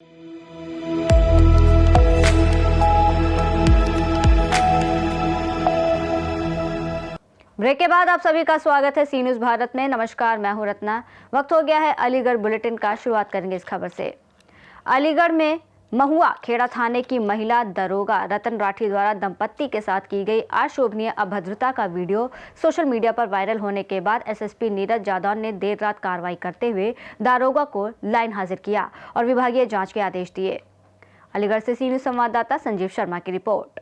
Break के बाद आप सभी का स्वागत है सी न्यूज़ भारत में। नमस्कार, मैं हूं रत्ना। वक्त हो गया है अलीगढ़ बुलेटिन का। शुरुआत करेंगे इस खबर से। अलीगढ़ में महुआ खेड़ा थाने की महिला दरोगा रतन राठी द्वारा दंपत्ति के साथ की गई अशोभनीय अभद्रता का वीडियो सोशल मीडिया पर वायरल होने के बाद एसएसपी नीरज जादव ने देर रात कार्रवाई करते हुए दारोगा को लाइन हाजिर किया और विभागीय जांच के आदेश दिए। अलीगढ़ से सी न्यूज़ संवाददाता संजीव शर्मा की रिपोर्ट।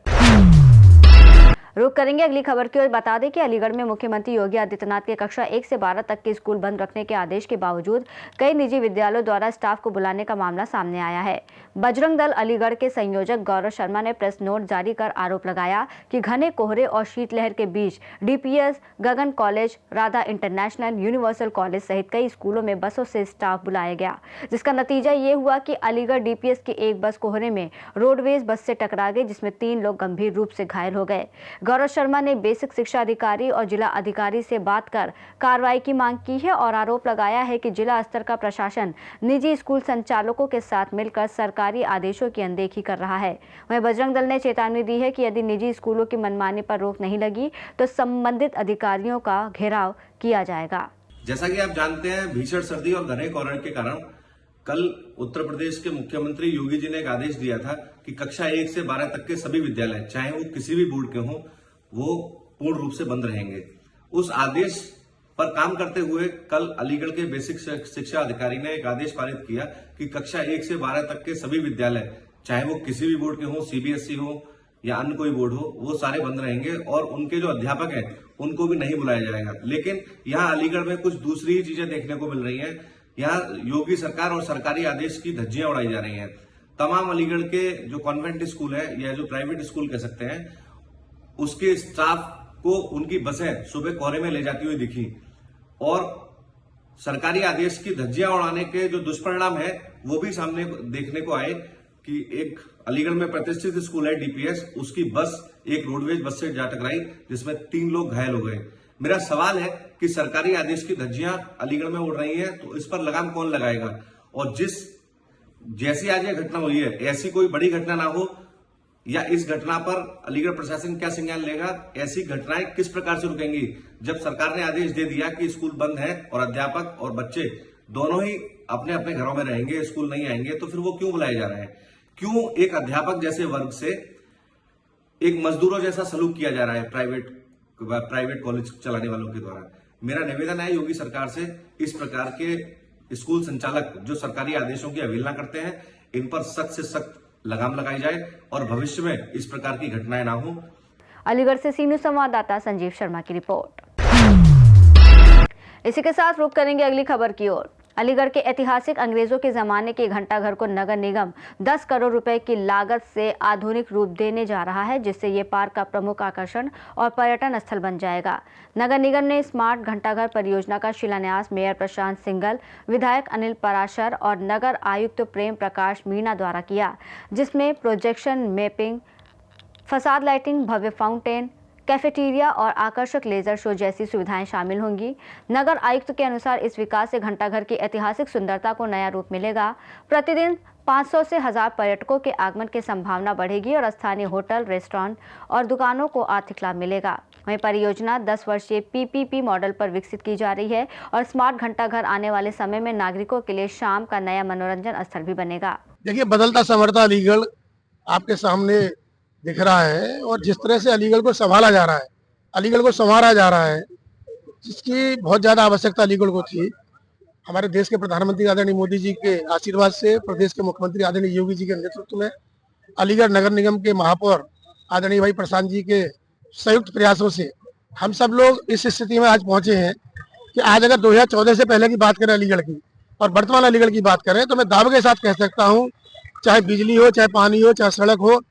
रुक करेंगे अगली खबर की ओर। बता दें कि अलीगढ़ में मुख्यमंत्री योगी आदित्यनाथ के कक्षा 1 से 12 तक के स्कूल बंद रखने के आदेश के बावजूद कई निजी विद्यालयों द्वारा स्टाफ को बुलाने का मामला सामने आया है। बजरंग दल अलीगढ़ के संयोजक गौरव शर्मा ने प्रेस नोट जारी कर आरोप लगाया कि घने कोहरे और शीतलहर के बीच DPS, Gagan college, Radha international, universal college सहित कई स्कूलों में बसों से स्टाफ बुलाया गया, जिसका नतीजा ये हुआ कि अलीगढ़ डीपीएस की एक बस कोहरे में रोडवेज बस से टकरा गई, जिसमें 3 लोग गंभीर रूप से घायल हो गए। गौरव शर्मा ने बेसिक शिक्षा अधिकारी और जिला अधिकारी से बात कर कार्रवाई की मांग की है और आरोप लगाया है कि जिला स्तर का प्रशासन निजी स्कूल संचालकों के साथ मिलकर सरकारी आदेशों की अनदेखी कर रहा है। वहीं बजरंग दल ने चेतावनी दी है कि यदि निजी स्कूलों की मनमानी पर रोक नहीं लगी तो संबंधित अधिकारियों का घेराव किया जाएगा। जैसा कि आप जानते हैं, भीषण सर्दी और घने कोहरे के कारण कल उत्तर प्रदेश के मुख्यमंत्री योगी जी ने एक आदेश दिया था कि कक्षा 1 से 12 तक के सभी विद्यालय, चाहे वो किसी भी बोर्ड के हों, वो पूर्ण रूप से बंद रहेंगे। उस आदेश पर काम करते हुए कल अलीगढ़ के बेसिक शिक्षा अधिकारी ने एक आदेश पारित किया कि कक्षा 1 से 12 तक के सभी विद्यालय, चाहे वो किसी भी बोर्ड के हों, सीबीएसई हो या अन्य कोई बोर्ड हो, वो सारे बंद रहेंगे और उनके जो अध्यापक हैं उनको भी नहीं बुलाया जाएगा। लेकिन यहाँ अलीगढ़ में कुछ दूसरी ही चीजें देखने को मिल रही हैं। यहाँ योगी सरकार और सरकारी आदेश की धज्जियां उड़ाई जा रही हैं। तमाम अलीगढ़ के जो कॉन्वेंट स्कूल है या जो प्राइवेट स्कूल कह सकते हैं, उसके स्टाफ को उनकी बसें सुबह कोहरे में ले जाती हुई दिखी और सरकारी आदेश की धज्जियां उड़ाने के जो दुष्परिणाम है वो भी सामने देखने को आए कि एक अलीगढ़ में प्रतिष्ठित स्कूल है डीपीएस, उसकी बस एक रोडवेज बस से जा टकराई, जिसमें 3 लोग घायल हो गए। मेरा सवाल है कि सरकारी आदेश की धज्जियां अलीगढ़ में उड़ रही है तो इस पर लगाम कौन लगाएगा? और जैसी आज यह घटना हुई है, ऐसी कोई बड़ी घटना ना हो या इस घटना पर अलीगढ़ प्रशासन क्या संज्ञान लेगा? ऐसी घटनाएं किस प्रकार से रुकेंगी? जब सरकार ने आदेश दे दिया कि स्कूल बंद है और अध्यापक और बच्चे दोनों ही अपने अपने घरों में रहेंगे, स्कूल नहीं आएंगे, तो फिर वो क्यों बुलाए जा रहे हैं? क्यों एक अध्यापक जैसे वर्ग से एक मजदूरों जैसा सलूक किया जा रहा है प्राइवेट कॉलेज चलाने वालों के द्वारा? मेरा निवेदन है योगी सरकार से, इस प्रकार के स्कूल संचालक जो सरकारी आदेशों की अवहेलना करते हैं, इन पर सख्त से सख्त लगाम लगाई जाए और भविष्य में इस प्रकार की घटनाएं ना हो। अलीगढ़ से सी न्यूज़ संवाददाता संजीव शर्मा की रिपोर्ट। इसी के साथ रुक करेंगे अगली खबर की ओर। अलीगढ़ के ऐतिहासिक अंग्रेजों के जमाने के घंटाघर को नगर निगम 10 करोड़ रुपए की लागत से आधुनिक रूप देने जा रहा है, जिससे ये पार्क का प्रमुख आकर्षण और पर्यटन स्थल बन जाएगा। नगर निगम ने स्मार्ट घंटाघर परियोजना का शिलान्यास मेयर प्रशांत सिंघल, विधायक अनिल पराशर और नगर आयुक्त प्रेम प्रकाश मीणा द्वारा किया, जिसमें प्रोजेक्शन मैपिंग, फसाद लाइटिंग, भव्य फाउंटेन, कैफेटेरिया और आकर्षक लेजर शो जैसी सुविधाएं शामिल होंगी। नगर आयुक्त के अनुसार इस विकास से घंटाघर की ऐतिहासिक सुंदरता को नया रूप मिलेगा। प्रतिदिन 500 से 1000 पर्यटकों के आगमन की संभावना बढ़ेगी और स्थानीय होटल, रेस्टोरेंट और दुकानों को आर्थिक लाभ मिलेगा। वहीं परियोजना 10 वर्षीय पीपीपी मॉडल पर विकसित की जा रही है और स्मार्ट घंटाघर आने वाले समय में नागरिकों के लिए शाम का नया मनोरंजन स्थल भी बनेगा। देखिए, बदलता संवरता अलीगढ़ आपके सामने दिख रहा है और जिस तरह से अलीगढ़ को संभाला जा रहा है, अलीगढ़ को संवारा जा रहा है, जिसकी बहुत ज्यादा आवश्यकता अलीगढ़ को थी। हमारे देश के प्रधानमंत्री आदरणीय मोदी जी के आशीर्वाद से, प्रदेश के मुख्यमंत्री आदरणीय योगी जी के नेतृत्व में, अलीगढ़ नगर निगम के महापौर आदरणीय भाई प्रशांत जी के संयुक्त प्रयासों से हम सब लोग इस स्थिति में आज पहुंचे हैं कि आज अगर 2014 से पहले की बात करें अलीगढ़ की और वर्तमान अलीगढ़ की बात करें तो मैं दावे के साथ कह सकता हूं, चाहे बिजली हो, चाहे पानी हो, चाहे सड़क हो,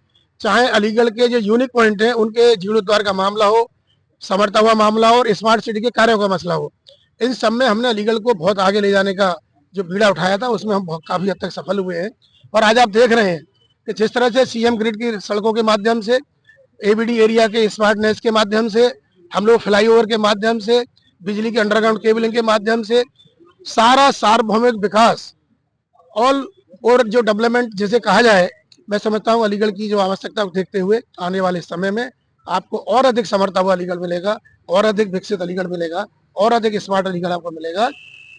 चाहे अलीगढ़ के जो यूनिक पॉइंट हैं उनके जीर्णोद्धार का मामला हो, संवरता हुआ मामला हो और स्मार्ट सिटी के कार्यों का मसला हो, इन सब में हमने अलीगढ़ को बहुत आगे ले जाने का जो बीड़ा उठाया था उसमें हम काफी हद तक सफल हुए हैं। और आज आप देख रहे हैं कि जिस तरह से सीएम ग्रिड की सड़कों के माध्यम से, एबीडी एरिया के स्मार्टनेस के माध्यम से, हम लोग फ्लाईओवर के माध्यम से, बिजली के अंडरग्राउंड केबलिंग के माध्यम से सारा सार्वभौमिक विकास ऑल और जो डेवलपमेंट जैसे कहा जाए, मैं समझता हूँ अलीगढ़ की जो आवश्यकता को देखते हुए आने वाले समय में आपको और अधिक समर्था हुआ अलीगढ़ मिलेगा, और अधिक विकसित अलीगढ़ मिलेगा, और अधिक स्मार्ट अलीगढ़ आपको मिलेगा।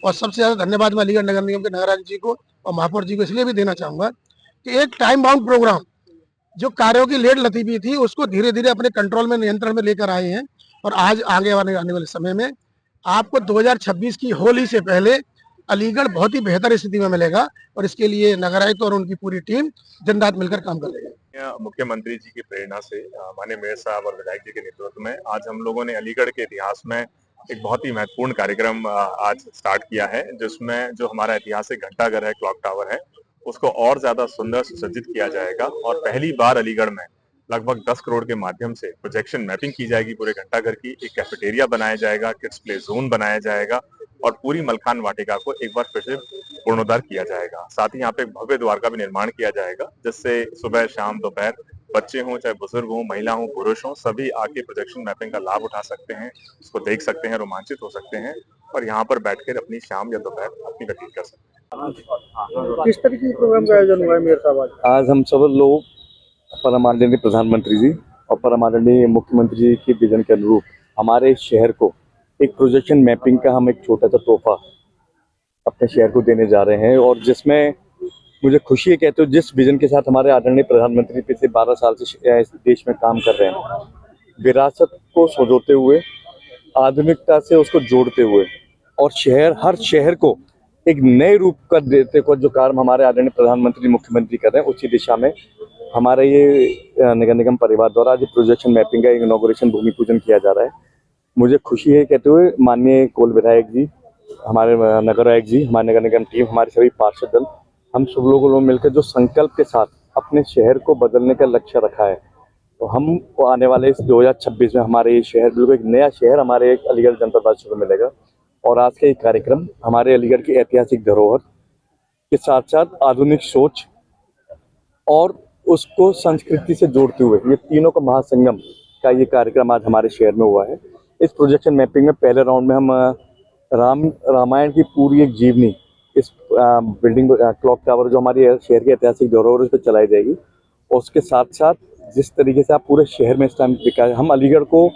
और सबसे ज्यादा धन्यवाद मैं अलीगढ़ नगर निगम के नगर आयुक्त जी को और महापौर जी को इसलिए भी देना चाहूंगा कि एक टाइम बाउंड प्रोग्राम, जो कार्यों की लेट लतीफी थी उसको धीरे धीरे अपने कंट्रोल में, नियंत्रण में लेकर आए हैं। और आज आगे आने वाले समय में आपको 2026 की होली से पहले अलीगढ़ बहुत ही बेहतर स्थिति में मिलेगा, और इसके लिए नगर आयुक्त और उनकी पूरी टीम दिन रात मिलकर काम कर रही है। मुख्यमंत्री जी की प्रेरणा से माननीय मेयर साहब और विधायक जी के नेतृत्व में आज हम लोगों ने अलीगढ़ के इतिहास में एक बहुत ही महत्वपूर्ण कार्यक्रम आज स्टार्ट किया है, जिसमें जो हमारा ऐतिहासिक घंटाघर है, क्लॉक टावर है, उसको और ज्यादा सुंदर सुसज्जित किया जाएगा। और पहली बार अलीगढ़ में लगभग 10 करोड़ के माध्यम से प्रोजेक्शन मैपिंग की जाएगी पूरे घंटाघर की। एक कैफेटेरिया बनाया जाएगा, किड्स प्ले जोन बनाया जाएगा और पूरी मलखान वाटिका को एक बार फिर से पूर्णोद्धार किया जाएगा। साथ ही यहाँ पे एक भव्य द्वार का भी निर्माण किया जाएगा, जिससे सुबह शाम दोपहर बच्चे हों, चाहे बुजुर्ग हों, महिला हों, पुरुष हों, सभी आके प्रोजेक्शन मैपिंग का लाभ उठा सकते हैं, उसको देख सकते हैं, रोमांचित हो सकते हैं और यहाँ पर बैठकर अपनी शाम या दोपहर अपनी व्यतीत कर सकते हैं। किस तरीके के प्रोग्राम का आयोजन हुआ है मेयर साहब? आज हम सब लोग परम आदरणीय प्रधानमंत्री जी और परम आदरणीय मुख्यमंत्री जी के विजन के अनुरूप हमारे शहर को एक प्रोजेक्शन मैपिंग का हम एक छोटा सा तोहफा अपने शहर को देने जा रहे हैं। और जिसमें मुझे खुशी है, कहते हो जिस विजन के साथ हमारे आदरणीय प्रधानमंत्री पिछले 12 साल से इस देश में काम कर रहे हैं, विरासत को संजोते हुए, आधुनिकता से उसको जोड़ते हुए और हर शहर को एक नए रूप का देते हुए जो कार्य हमारे आदरणीय प्रधानमंत्री मुख्यमंत्री कर रहे हैं, उसी दिशा में हमारे ये नगर निगम परिवार द्वारा आज प्रोजेक्शन मैपिंग का इनॉग्रेशन भूमि पूजन किया जा रहा है। मुझे खुशी है, कहते हुए माननीय कोल विधायक जी, हमारे नगर आयुक्त जी, हमारे नगर निगम टीम, हमारे सभी पार्षद दल, हम सब लोगों ने मिलकर जो संकल्प के साथ अपने शहर को बदलने का लक्ष्य रखा है, तो हम आने वाले इस 2026 में हमारे ये शहर बिल्कुल एक नया शहर हमारे एक अलीगढ़ जनपद वासियों को मिलेगा। और आज का ये कार्यक्रम हमारे अलीगढ़ की ऐतिहासिक धरोहर के साथ साथ आधुनिक सोच और उसको संस्कृति से जोड़ते हुए ये तीनों का महासंगम का ये कार्यक्रम आज हमारे शहर में हुआ है। इस प्रोजेक्शन मैपिंग में पहले राउंड में हम रामायण की पूरी एक जीवनी इस बिल्डिंग क्लॉक टावर जो हमारी शहर की ऐतिहासिक धरोहर उस पर चलाई जाएगी। और उसके साथ साथ जिस तरीके से आप पूरे शहर में इस टाइम विकास, हम अलीगढ़ को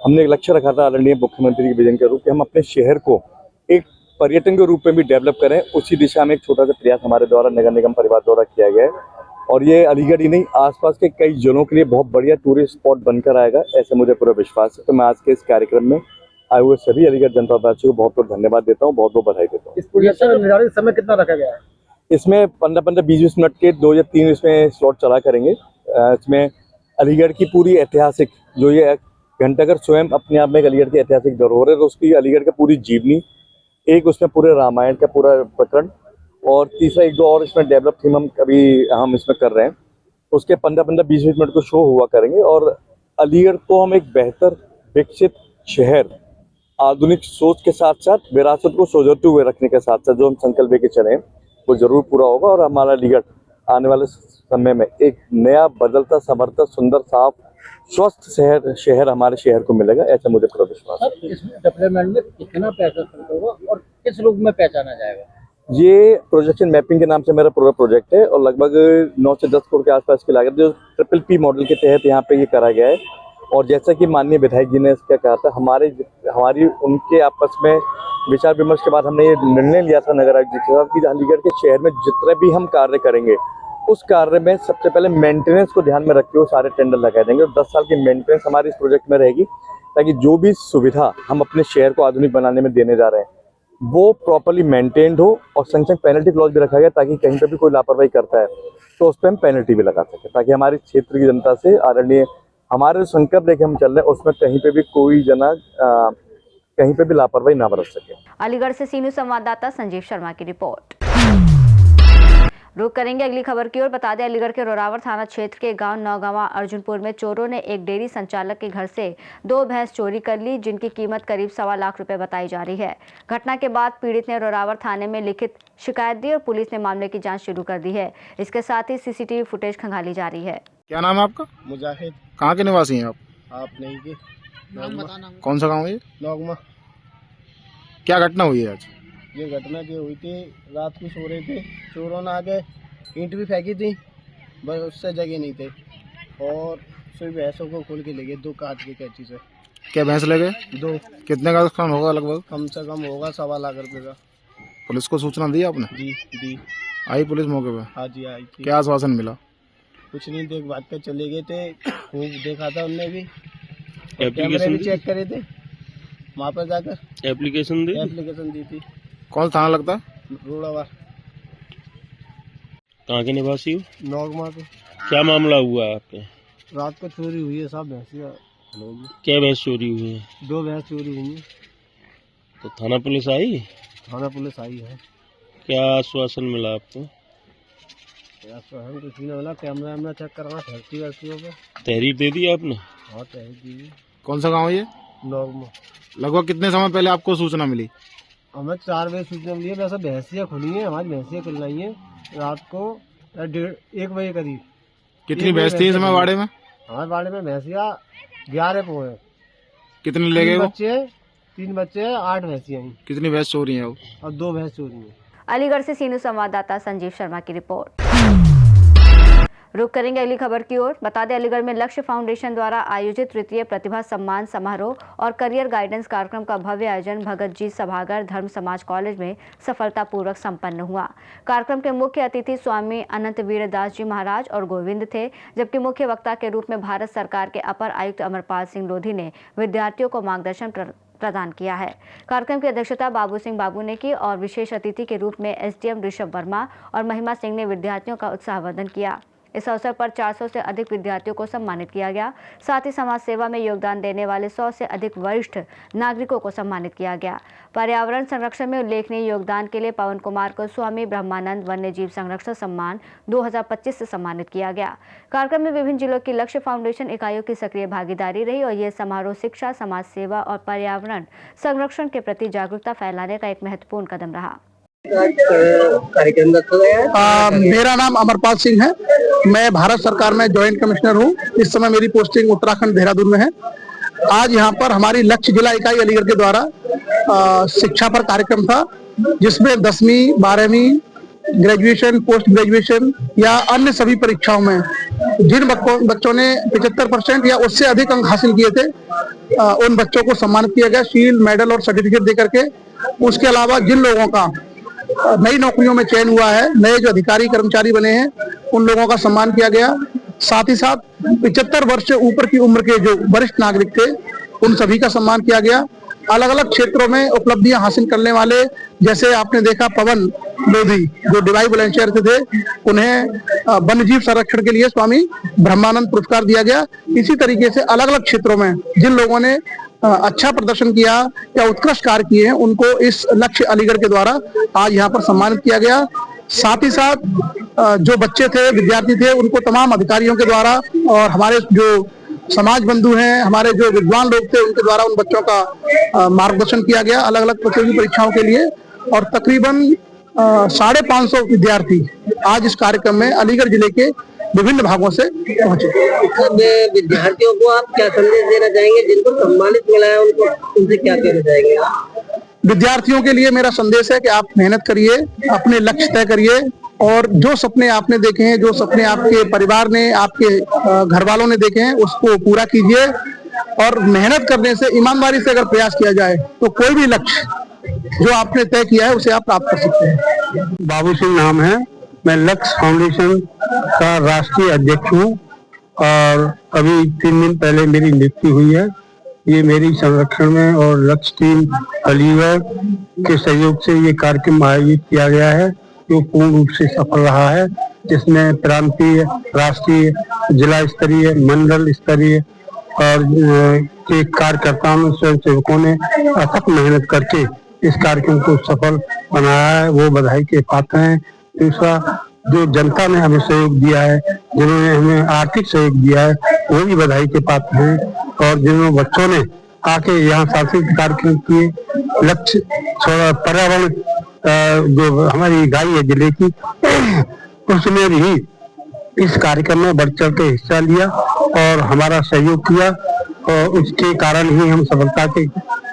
हमने एक लक्ष्य रखा था आदरणीय मुख्यमंत्री के विजन के रूप कि हम अपने शहर को एक पर्यटन के रूप में भी डेवलप करें, उसी दिशा में एक छोटा सा प्रयास हमारे द्वारा नगर निगम परिवार द्वारा किया गया है। और ये अलीगढ़ ही नहीं, आसपास के कई जिलों के लिए बहुत बढ़िया टूरिस्ट स्पॉट बनकर आएगा, ऐसे मुझे पूरा विश्वास है। तो मैं आज के इस कार्यक्रम में आए हुए सभी अलीगढ़ जनता वासियों को बहुत बहुत धन्यवाद देता हूँ, बहुत बहुत बधाई देता हूँ। इस प्रोजेक्ट का निर्धारित समय कितना रखा गया है? इसमें 15-20 मिनट के 2 या 3 इसमें स्लॉट चला करेंगे। इसमें अलीगढ़ की पूरी ऐतिहासिक जो ये घंटाघर स्वयं अपने आप में एक अलीगढ़ की ऐतिहासिक धरोहर है, तो उसकी अलीगढ़ की पूरी जीवनी, एक उसमें पूरे रामायण का पूरा प्रकरण, और तीसरा 1-2 और इसमें डेवलप थीम हम इसमें कर रहे हैं। उसके 15-20 मिनट को शो हुआ करेंगे। और अलीगढ़ को हम एक बेहतर विकसित शहर आधुनिक सोच के साथ साथ विरासत को संजोते हुए रखने के साथ साथ जो हम संकल्प लेके चले वो जरूर पूरा होगा। और हमारा अलीगढ़ आने वाले समय में एक नया बदलता, संवरता, सुंदर, साफ, स्वस्थ शहर हमारे शहर को मिलेगा, ऐसा मुझे पूरा विश्वास है। इसमें डेवलपमेंट में कितना पैसा खर्च होगा और किस रूप में पहचाना जाएगा? ये प्रोजेक्शन मैपिंग के नाम से मेरा पूरा प्रोजेक्ट है और लगभग 9 से 10 करोड़ के आसपास की लागत जो PPP मॉडल के तहत यहाँ पे ये करा गया है। और जैसा कि माननीय विधायक जी ने इसका कहा था, हमारी उनके आपस में विचार विमर्श के बाद हमने ये निर्णय लिया था नगर आयुक्त जी के साथ कि अलीगढ़ के शहर में जितने भी हम कार्य करेंगे उस कार्य में सबसे पहले मेंटेनेंस को ध्यान में रखते हुए सारे टेंडर लगाए देंगे। और 10 साल की मेंटेनेंस हमारे इस प्रोजेक्ट में रहेगी, ताकि जो भी सुविधा हम अपने शहर को आधुनिक बनाने में देने जा रहे हैं वो प्रॉपर्ली मेंटेन्ड हो। और संग संग पेनल्टी क्लॉज भी रखा गया, ताकि कहीं पर भी कोई लापरवाही करता है तो उस पर हम पेनल्टी भी लगा सकें, ताकि हमारे क्षेत्र की जनता से आदरणीय हमारे संकल्प लेके हम चल रहे हैं उसमें कहीं पे भी कोई जना कहीं पे भी लापरवाही ना बरत सके। अलीगढ़ से सीनू संवाददाता संजीव शर्मा की रिपोर्ट। रुक करेंगे अगली खबर की ओर। बता दें, अलीगढ़ के रोरावर थाना क्षेत्र के गांव नौगावा अर्जुनपुर में चोरों ने एक डेयरी संचालक के घर से 2 भैंस चोरी कर ली, जिनकी कीमत करीब 1.25 लाख रुपए बताई जा रही है। घटना के बाद पीड़ित ने रोरावर थाने में लिखित शिकायत दी और पुलिस ने मामले की जाँच शुरू कर दी है। इसके साथ ही CCTV फुटेज खंगाली जा रही है। क्या नाम है आपका? मुजाहिद। कहाँ के निवासी हैं आप नहीं के नाम बताना। कौन सा गाँव है? नौगमा। क्या घटना हुई है आज? ये घटना जो हुई थी, रात को सो रहे थे, चोरों ने आके ईंट भी फेंकी थी, बस उससे जगह नहीं थे। और फिर भैंसों को खोल के ले गए 2 काट के कैंची से। क्या भैंस ले गए? 2। कितने का नुकसान होगा लगभग? कम से कम होगा 1.25 लाख रुपए का। पुलिस को सूचना दी आपने? जी दी। आई पुलिस मौके पे? हाँ जी आई थी। क्या आश्वासन मिला? कुछ नहीं, देख बात पे चले गए थे, खूब देखा था उनने भी, कैमरे भी चेक करे थे वहाँ पर जाकर। एप्लीकेशन दी थी। कौन सा थाना लगता है? रोड़ावा। कहाँ के निवासी हो? नौगमा के। क्या मामला हुआ है आपके? रात को चोरी हुई है साहब, भैंसिया। क्या भैंस चोरी हुई है? 2 भैंस चोरी हुई है। तो थाना पुलिस आई? थाना पुलिस आई है। क्या आश्वासन मिला आपको? कुछ नहीं मिला, कैमरा चेक करना फैक्ट्रियों पे। तहरीर दे दी आपने? हाँ तहरीर दी। कौन सा गाँव है ये? नौगमा। लगभग कितने समय पहले आपको सूचना मिली? हमें 4 बजे सूचना मिली है। वैसे भैंसियाँ खुली हैं, हमारी भैंसियाँ खुलाई हैं रात को 1 बजे करीब। कितनी भैंस थी इस समय बाड़े में? हमारे बाड़े में भैंसियाँ 11 पो है। कितने ले गए वो? 3 बच्चे हैं, 8 भैंसियाँ हैं। कितनी भैंस चोरी है? और 2 भैंस चोरी है। अलीगढ़ से सीनू संवाददाता संजीव शर्मा की रिपोर्ट। रुक करेंगे अगली खबर की ओर। बता दें, अलीगढ़ में लक्ष्य फाउंडेशन द्वारा आयोजित तृतीय प्रतिभा सम्मान समारोह और करियर गाइडेंस कार्यक्रम का भव्य आयोजन भगत जी सभागार धर्म समाज कॉलेज में सफलतापूर्वक संपन्न हुआ। कार्यक्रम के मुख्य अतिथि स्वामी अनंत वीरदास जी महाराज और गोविंद थे, जबकि मुख्य वक्ता के रूप में भारत सरकार के अपर आयुक्त अमरपाल सिंह लोधी ने विद्यार्थियों को मार्गदर्शन प्रदान किया है। कार्यक्रम की अध्यक्षता बाबू सिंह बाबू ने की और विशेष अतिथि के रूप में एसडीएम ऋषभ वर्मा और महिमा सिंह ने विद्यार्थियों का उत्साहवर्धन किया। इस अवसर पर 400 से अधिक विद्यार्थियों को सम्मानित किया गया। साथ ही समाज सेवा में योगदान देने वाले 100 से अधिक वरिष्ठ नागरिकों को सम्मानित किया गया। पर्यावरण संरक्षण में उल्लेखनीय योगदान के लिए पवन कुमार को स्वामी ब्रह्मानंद वन्यजीव संरक्षण सम्मान 2025 से सम्मानित किया गया। कार्यक्रम में विभिन्न जिलों की लक्ष्य फाउंडेशन इकाइयों की सक्रिय भागीदारी रही और यह समारोह शिक्षा, समाज सेवा और पर्यावरण संरक्षण के प्रति जागरूकता फैलाने का एक महत्वपूर्ण कदम रहा। कार्यक्रम रखा गया। मेरा नाम अमरपाल सिंह है। मैं भारत सरकार में जॉइंट कमिश्नर हूँ। इस समय मेरी पोस्टिंग उत्तराखंड देहरादून में है। आज यहाँ पर हमारी लक्ष्य जिला इकाई अलीगढ़ के द्वारा शिक्षा पर कार्यक्रम था, जिसमें 10वीं 12वीं ग्रेजुएशन, पोस्ट ग्रेजुएशन या अन्य सभी परीक्षाओं में जिन बच्चों ने 75% या उससे अधिक अंक हासिल किए थे, उन बच्चों को सम्मानित किया गया शील्ड, मेडल और सर्टिफिकेट देकर के। उसके अलावा जिन लोगों का नई नौकरियों में चयन हुआ है, नए जो अधिकारी कर्मचारी बने हैं, उन लोगों का सम्मान किया गया। साथ ही साथ 75 वर्ष से ऊपर की उम्र के जो वरिष्ठ नागरिक थे, उन सभी का सम्मान किया गया। अलग अलग क्षेत्रों में उपलब्धियां हासिल करने वाले, जैसे आपने देखा पवन लोधी जो डिवाई बुलंदशहर से थे, उन्हें वन्यजीव संरक्षण के लिए स्वामी ब्रह्मानंद पुरस्कार दिया गया। इसी तरीके से अलग अलग क्षेत्रों में जिन लोगों ने अच्छा प्रदर्शन किया या उत्कृष्ट कार्य किए हैं, उनको इस लक्ष्य अलीगढ़ के द्वारा आज यहाँ पर सम्मानित किया गया। साथ ही साथ जो बच्चे थे, विद्यार्थी थे, उनको तमाम अधिकारियों के द्वारा और हमारे जो समाज बंधु हैं, हमारे जो विद्वान लोग थे, उनके द्वारा उन बच्चों का मार्गदर्शन किया गया अलग अलग प्रतियोगी परीक्षाओं के लिए। और तकरीबन 550 विद्यार्थी आज इस कार्यक्रम में अलीगढ़ जिले के विभिन्न भागों से पहुंचे। विद्यार्थियों को आप क्या संदेश देना चाहेंगे जिनको सम्मानित मिला है, उनको उनसे क्या कहना चाहेंगे? विद्यार्थियों के लिए मेरा संदेश है कि आप मेहनत करिए, अपने लक्ष्य तय करिए और जो सपने आपने देखे हैं, जो सपने आपके परिवार ने, आपके घर वालों ने देखे हैं, उसको पूरा कीजिए। और मेहनत करने से, ईमानदारी से अगर प्रयास किया जाए तो कोई भी लक्ष्य जो आपने तय किया है उसे आप प्राप्त कर सकते हैं। बाबू सिंह नाम है। मैं लक्ष्य फाउंडेशन का राष्ट्रीय अध्यक्ष हूँ और अभी 3 दिन पहले मेरी नियुक्ति हुई है। ये मेरी संरक्षण में और लक्ष्य टीम अलीगढ़ के सहयोग से ये कार्यक्रम आयोजित किया गया है, जो पूर्ण रूप से सफल रहा है, जिसमें प्रांतीय, राष्ट्रीय, जिला स्तरीय, मंडल स्तरीय और के कार्यकर्ताओं, स्वयं सेवकों ने अथक मेहनत करके इस कार्यक्रम को सफल बनाया है। वो बधाई के पात्र हैं। दूसरा, जो जनता ने हमें सहयोग दिया है, जिन्होंने हमें आर्थिक सहयोग दिया है, वो भी बधाई के पात्र हैं। और जिन्होंने बच्चों ने आके यहाँ सांस्कृतिक कार्यक्रम किए, लक्ष्य पर्यावरण जो हमारी इकाई है जिले की, उसने भी इस कार्यक्रम में बढ़ चढ़ के हिस्सा लिया और हमारा सहयोग किया और उसके कारण ही हम सफलता के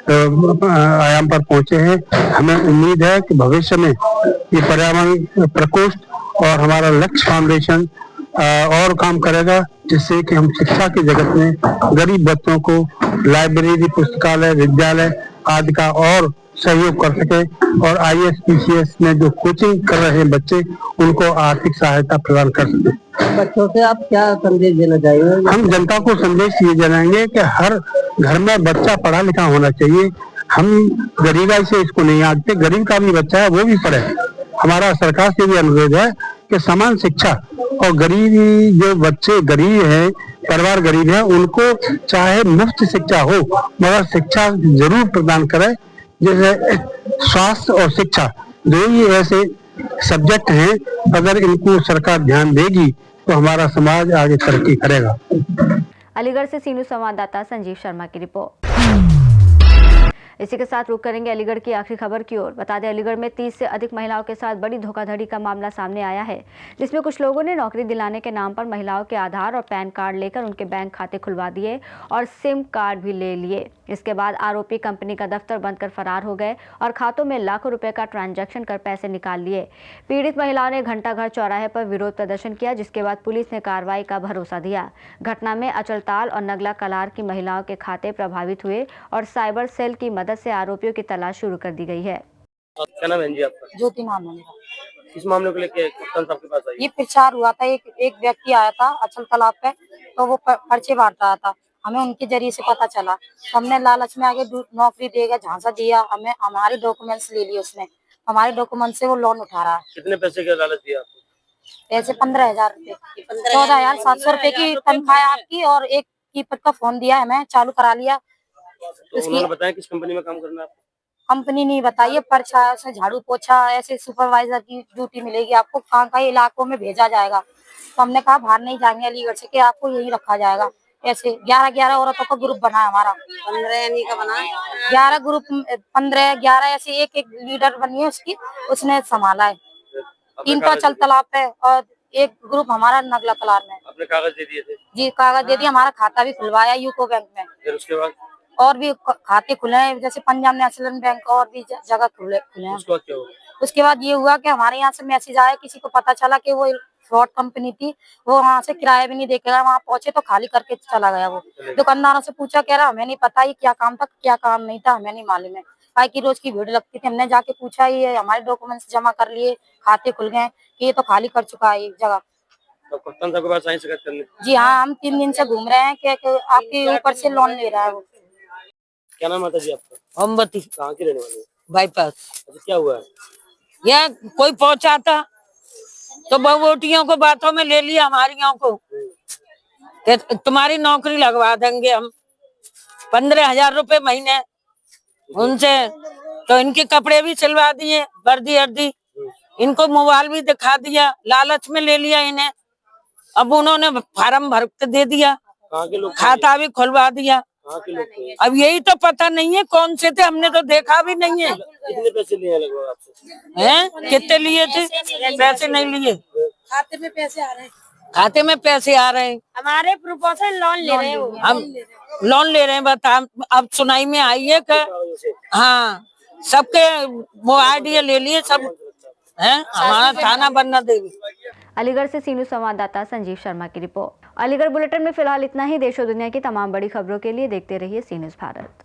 आयाम पर पहुंचे हैं। हमें उम्मीद है कि भविष्य में ये पर्यावरण प्रकोष्ठ और हमारा लक्ष्य फाउंडेशन और काम करेगा, जिससे कि हम शिक्षा के जगत में गरीब बच्चों को लाइब्रेरी, पुस्तकालय, विद्यालय आदि का और सहयोग कर सके, और IAS PCS में जो कोचिंग कर रहे हैं बच्चे, उनको आर्थिक सहायता प्रदान कर सके। बच्चों से आप क्या संदेश देना चाहेंगे? हम जनता को संदेश ये जनाएंगे कि हर घर में बच्चा पढ़ा लिखा होना चाहिए। हम गरीबाई से इसको नहीं आंकते, गरीब का भी बच्चा है वो भी पढ़े। हमारा सरकार से भी अनुरोध है कि समान शिक्षा, और गरीबी जो बच्चे गरीब हैं, परिवार गरीब है, उनको चाहे मुफ्त शिक्षा हो मगर शिक्षा जरूर प्रदान करे। जैसे स्वास्थ्य और शिक्षा दो ही ऐसे सब्जेक्ट हैं, अगर इनको सरकार ध्यान देगी तो हमारा समाज आगे तरक्की करेगा। अलीगढ़ से सीनू संवाददाता संजीव शर्मा की रिपोर्ट। इसी के साथ रुक करेंगे अलीगढ़ की आखिरी खबर की ओर। बता दें, अलीगढ़ में 30 से अधिक महिलाओं के साथ बड़ी धोखाधड़ी का मामला सामने आया है, जिसमें कुछ लोगों ने नौकरी दिलाने के नाम पर महिलाओं के आधार और पैन कार्ड लेकर उनके बैंक खाते खुलवा दिए और सिम कार्ड भी ले लिए। इसके बाद आरोपी कंपनी का दफ्तर बंद कर फरार हो गए और खातों में लाखों रुपए का ट्रांजैक्शन कर पैसे निकाल लिए। पीड़ित महिलाओं ने घंटाघर चौराहे पर विरोध प्रदर्शन किया, जिसके बाद पुलिस ने कार्रवाई का भरोसा दिया। घटना में अचलताल और नगला कलार की महिलाओं के खाते प्रभावित हुए और साइबर सेल की मदद से आरोपियों की तलाश शुरू कर दी गई है। क्या नाम है जी आपका? ज्योति नाम है मेरा। इस मामले को लेकर कप्तान साहब के पास आई? ये प्रचार हुआ था, एक व्यक्ति आया था अचल तालाब पे, तो वो पर्चे बांट रहा था। हमें उनके जरिए से पता चला, तो हमने लालच में आगे नौकरी देगा झांसा दिया, हमें हमारे डॉक्यूमेंट्स ले लिए उसने। हमारे डॉक्यूमेंट से वो लोन उठा रहा है। कितने पैसे का लालच दिया आपको? पैसे 15,000 रुपए, 14,700 रुपए की तनख्वाह है आपकी, और एक कीपर का फोन दिया हमें, चालू करा लिया। तो उन्होंने बताया किस कंपनी में काम करना है आपको? कंपनी नहीं बताइए, पर्चा है उसने, झाड़ू पोछा, ऐसे सुपरवाइजर की ड्यूटी मिलेगी आपको, कहाँ इलाकों में भेजा जाएगा। तो हमने कहा बाहर नहीं जाएंगे अलीगढ़ से, कि आपको यही रखा जाएगा। ऐसे 11 औरतों का ग्रुप बना है हमारा, 15 का बना, 11 ग्रुप, 15-11 ऐसे एक लीडर बनी है उसकी, उसने संभाला है। 3 तो अचल तालाब पे और एक ग्रुप हमारा नगला कलार में। अपने कागज दे दिए थे? जी कागज दे दिया, हमारा खाता भी खुलवाया यूको बैंक में। फिर उसके बाद और भी खाते खुले हैं, जैसे पंजाब नेशनल बैंक और भी जगह खुले हैं। उसके बाद ये हुआ कि हमारे यहाँ से मैसेज आया, किसी को पता चला कि वो फ्रॉड कंपनी थी, वो वहाँ से किराया भी नहीं देकर वहाँ पहुंचे तो खाली करके चला गया। वो दुकानदारों से पूछा, कह रहा हमें नहीं पता ये क्या काम था क्या काम नहीं था, हमें नहीं मालूम है। भाई की रोज की भीड़ लगती थी, हमने जाके पूछा, ये हमारे डॉक्यूमेंट्स जमा कर लिए, खाते खुल गए, कि ये तो खाली कर चुका है एक जगह। तो कप्तान साहब के पास आई शिकायत करने? जी हाँ, हम 3 दिन से घूम रहे हैं कि आपके ऊपर से लोन ले रहा है वो। क्या नाम आता जी आपका? मोमबत्ती। कहाँ की रहने वाली? बाईपास। अच्छा, क्या हुआ है? यहाँ कोई पहुंचा था तो बहुवोटियों को बातों में ले लिया हमारियों को, तुम्हारी नौकरी लगवा देंगे हम, 15,000 रुपए महीने उनसे। तो इनके कपड़े भी सिलवा दिए, वर्दी अर्दी, इनको मोबाइल भी दिखा दिया, लालच में ले लिया इन्हें। अब उन्होंने फार्म भर के दे दिया, खाता भी खुलवा दिया। अब यही तो पता नहीं है कौन से थे, हमने तो देखा भी नहीं है। कितने पैसे लिए लगभग आपसे? हैं? कितने लिए थे? पैसे नहीं लिए, खाते में पैसे आ रहे हैं, खाते में पैसे आ रहे हैं, हमारे प्रूफों से लोन ले रहे हैं। हम लोन ले रहे हैं। बता, अब सुनाई में आई है कि हाँ सबके वो आइडिया ले लिए सब हैं। हमारा थाना बनना देवी। अलीगढ़ से सीनू संवाददाता संजीव शर्मा की रिपोर्ट। अलीगढ़ बुलेटिन में फिलहाल इतना ही। देश और दुनिया की तमाम बड़ी खबरों के लिए देखते रहिए सी न्यूज़ भारत।